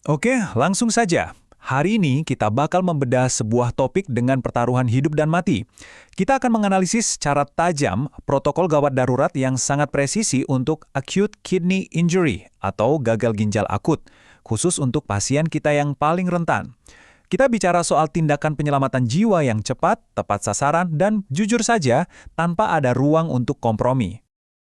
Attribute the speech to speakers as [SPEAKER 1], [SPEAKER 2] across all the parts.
[SPEAKER 1] Oke, langsung saja. Hari ini kita bakal membedah sebuah topik dengan pertaruhan hidup dan mati. Kita akan menganalisis secara tajam protokol gawat darurat yang sangat presisi untuk acute kidney injury atau gagal ginjal akut, khusus untuk pasien kita yang paling rentan. Kita bicara soal tindakan penyelamatan jiwa yang cepat, tepat sasaran, dan jujur saja tanpa ada ruang untuk kompromi.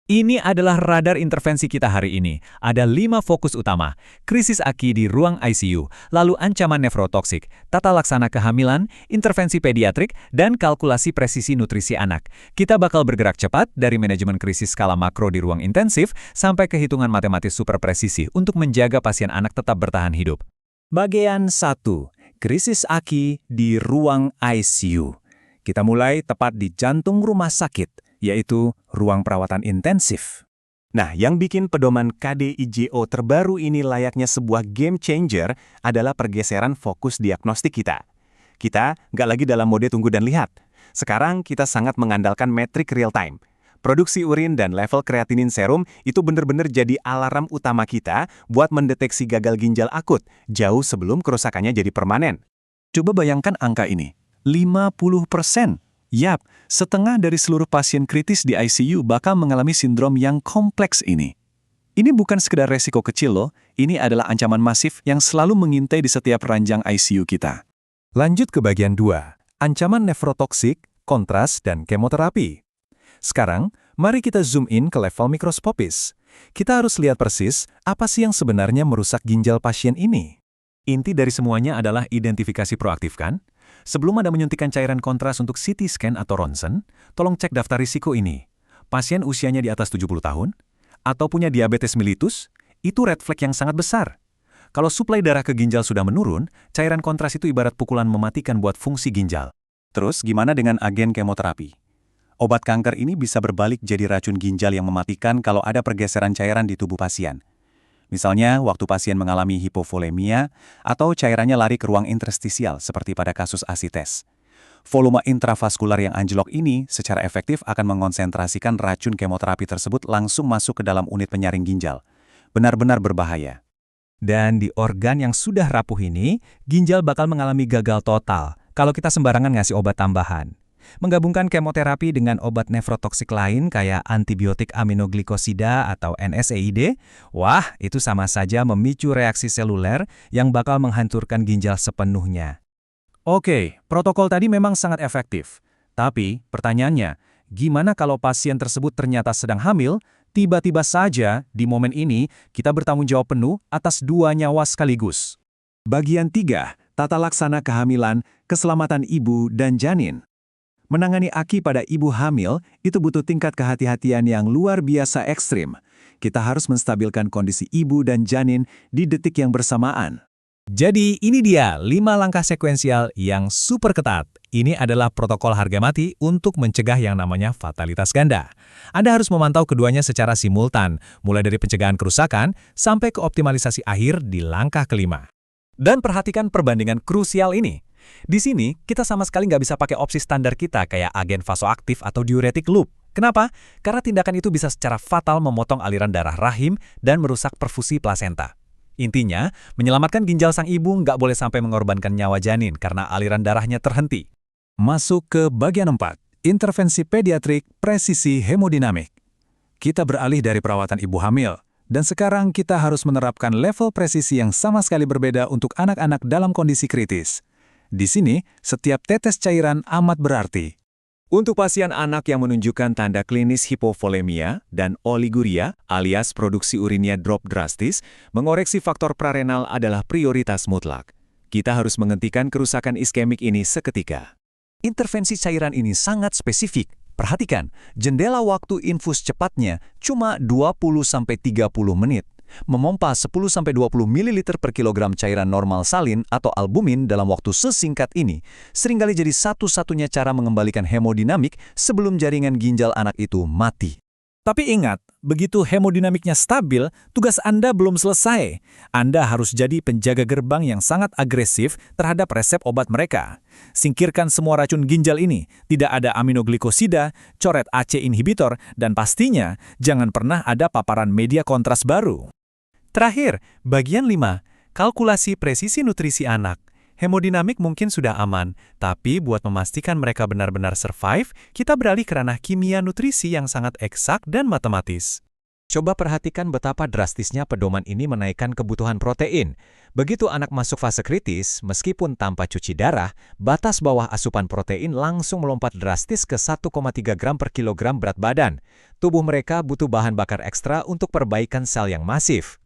[SPEAKER 1] Ini adalah radar intervensi kita hari ini. Ada 5 fokus utama. Krisis aki di ruang ICU, lalu ancaman nefrotoksik, tata laksana kehamilan, intervensi pediatrik, dan kalkulasi presisi nutrisi anak. Kita bakal bergerak cepat dari manajemen krisis skala makro di ruang intensif sampai ke hitungan matematis super presisi untuk menjaga pasien anak tetap bertahan hidup. Bagian 1. Krisis aki di ruang ICU. Kita mulai tepat di jantung rumah sakit, yaitu ruang perawatan intensif.
[SPEAKER 2] Nah, yang bikin pedoman KDIJO terbaru ini layaknya sebuah game changer adalah pergeseran fokus diagnostik kita. Kita nggak lagi dalam mode tunggu dan lihat. Sekarang kita sangat mengandalkan metrik real time. Produksi urin dan level kreatinin serum itu benar-benar jadi alarm utama kita buat mendeteksi gagal ginjal akut jauh sebelum kerusakannya jadi permanen.
[SPEAKER 1] Coba bayangkan angka ini, 50%. Yap, setengah dari seluruh pasien kritis di ICU bakal mengalami sindrom yang kompleks ini. Ini bukan sekedar resiko kecil loh, ini adalah ancaman masif yang selalu mengintai di setiap ranjang ICU kita. Lanjut ke bagian 2, ancaman nefrotoksik, kontras, dan kemoterapi. Sekarang, mari kita zoom in ke level mikroskopis. Kita harus lihat persis apa sih yang sebenarnya merusak ginjal pasien ini. Inti dari semuanya adalah identifikasi proaktif kan? Sebelum Anda menyuntikkan cairan kontras untuk CT scan atau ronsen, tolong cek daftar risiko ini. Pasien usianya di atas 70 tahun, atau punya diabetes mellitus, itu red flag yang sangat besar. Kalau suplai darah ke ginjal sudah menurun, cairan kontras itu ibarat pukulan mematikan buat fungsi ginjal. Terus gimana dengan agen kemoterapi? Obat kanker ini bisa berbalik jadi racun ginjal yang mematikan kalau ada pergeseran cairan di tubuh pasien. Misalnya, waktu pasien mengalami hipovolemia atau cairannya lari ke ruang interstisial seperti pada kasus asites. Volume intravaskular yang anjlok ini secara efektif akan mengonsentrasikan racun kemoterapi tersebut langsung masuk ke dalam unit penyaring ginjal. Benar-benar berbahaya. Dan di organ yang sudah rapuh ini, ginjal bakal mengalami gagal total kalau kita sembarangan ngasih obat tambahan. Menggabungkan kemoterapi dengan obat nefrotoksik lain kayak antibiotik aminoglikosida atau NSAID, wah itu sama saja memicu reaksi seluler yang bakal menghancurkan ginjal sepenuhnya. Oke, protokol tadi memang sangat efektif. Tapi pertanyaannya, gimana kalau pasien tersebut ternyata sedang hamil, tiba-tiba saja di momen ini kita bertanggung jawab penuh atas 2 nyawa sekaligus. Bagian 3, tata laksana kehamilan, keselamatan ibu dan janin. Menangani aki pada ibu hamil itu butuh tingkat kehati-hatian yang luar biasa ekstrim. Kita harus menstabilkan kondisi ibu dan janin di detik yang bersamaan. Jadi ini dia 5 langkah sekuensial yang super ketat. Ini adalah protokol harga mati untuk mencegah yang namanya fatalitas ganda. Anda harus memantau keduanya secara simultan, mulai dari pencegahan kerusakan sampai ke optimalisasi akhir di langkah kelima. Dan perhatikan perbandingan krusial ini. Di sini, kita sama sekali nggak bisa pakai opsi standar kita kayak agen vasoaktif atau diuretik loop. Kenapa? Karena tindakan itu bisa secara fatal memotong aliran darah rahim dan merusak perfusi plasenta. Intinya, menyelamatkan ginjal sang ibu nggak boleh sampai mengorbankan nyawa janin karena aliran darahnya terhenti. Masuk ke bagian 4, intervensi pediatrik presisi hemodinamik. Kita beralih dari perawatan ibu hamil, dan sekarang kita harus menerapkan level presisi yang sama sekali berbeda untuk anak-anak dalam kondisi kritis. Di sini, setiap tetes cairan amat berarti. Untuk pasien anak yang menunjukkan tanda klinis hipovolemia dan oliguria alias produksi urinnya drop drastis, mengoreksi faktor prarenal adalah prioritas mutlak. Kita harus menghentikan kerusakan iskemik ini seketika. Intervensi cairan ini sangat spesifik. Perhatikan, jendela waktu infus cepatnya cuma 20-30 menit. Memompa 10-20 ml per kilogram cairan normal salin atau albumin dalam waktu sesingkat ini seringkali jadi satu-satunya cara mengembalikan hemodinamik sebelum jaringan ginjal anak itu mati. Tapi ingat, begitu hemodinamiknya stabil, tugas Anda belum selesai. Anda harus jadi penjaga gerbang yang sangat agresif terhadap resep obat mereka. Singkirkan semua racun ginjal ini, tidak ada aminoglikosida, coret AC inhibitor, dan pastinya jangan pernah ada paparan media kontras baru. Terakhir, bagian 5,
[SPEAKER 3] Kalkulasi presisi nutrisi anak. Hemodinamik mungkin sudah aman, tapi buat memastikan mereka benar-benar survive, kita beralih ke ranah kimia nutrisi yang sangat eksak dan matematis.
[SPEAKER 4] Coba perhatikan betapa drastisnya pedoman ini menaikkan kebutuhan protein. Begitu anak masuk fase kritis, meskipun tanpa cuci darah, batas bawah asupan protein langsung melompat drastis ke 1,3 gram per kilogram berat badan. Tubuh mereka butuh bahan bakar ekstra untuk perbaikan sel yang masif.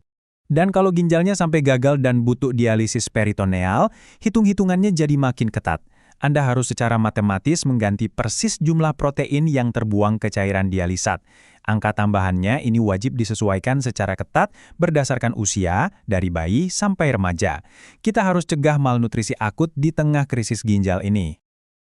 [SPEAKER 1] Dan kalau ginjalnya sampai gagal dan butuh dialisis peritoneal, hitung-hitungannya jadi makin ketat. Anda harus secara matematis mengganti persis jumlah protein yang terbuang ke cairan dialisat. Angka tambahannya ini wajib disesuaikan secara ketat berdasarkan usia, dari bayi sampai remaja. Kita harus cegah malnutrisi akut di tengah krisis ginjal ini.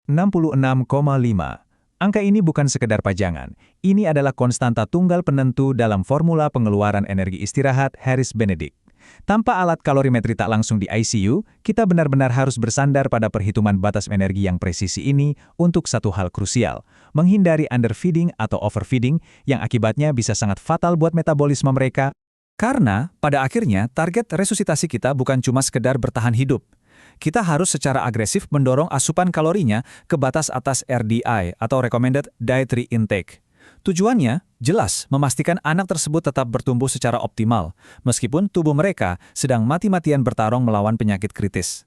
[SPEAKER 1] 66,5. Angka ini bukan sekedar pajangan. Ini adalah konstanta tunggal penentu dalam formula pengeluaran energi istirahat Harris-Benedict. Tanpa alat kalorimetri tak langsung di ICU, kita benar-benar harus bersandar pada perhitungan batas energi yang presisi ini untuk satu hal krusial, menghindari underfeeding atau overfeeding yang akibatnya bisa sangat fatal buat metabolisme mereka. Karena, pada akhirnya, target resusitasi kita bukan cuma sekedar bertahan hidup. Kita harus secara agresif mendorong asupan kalorinya ke batas atas RDI atau Recommended Dietary Intake. Tujuannya, jelas, memastikan anak tersebut tetap bertumbuh secara optimal, meskipun tubuh mereka sedang mati-matian bertarung melawan penyakit kritis.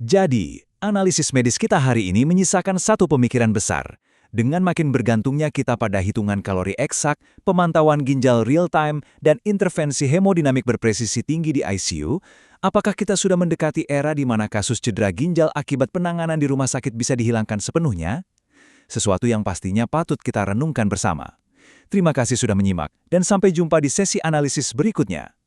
[SPEAKER 4] Jadi, analisis medis kita hari ini menyisakan satu pemikiran besar. Dengan makin bergantungnya kita pada hitungan kalori eksak, pemantauan ginjal real-time, dan intervensi hemodinamik berpresisi tinggi di ICU, apakah kita sudah mendekati era di mana kasus cedera ginjal akibat penanganan di rumah sakit bisa dihilangkan sepenuhnya? Sesuatu yang pastinya patut kita renungkan bersama. Terima kasih sudah menyimak, dan sampai jumpa di sesi analisis berikutnya.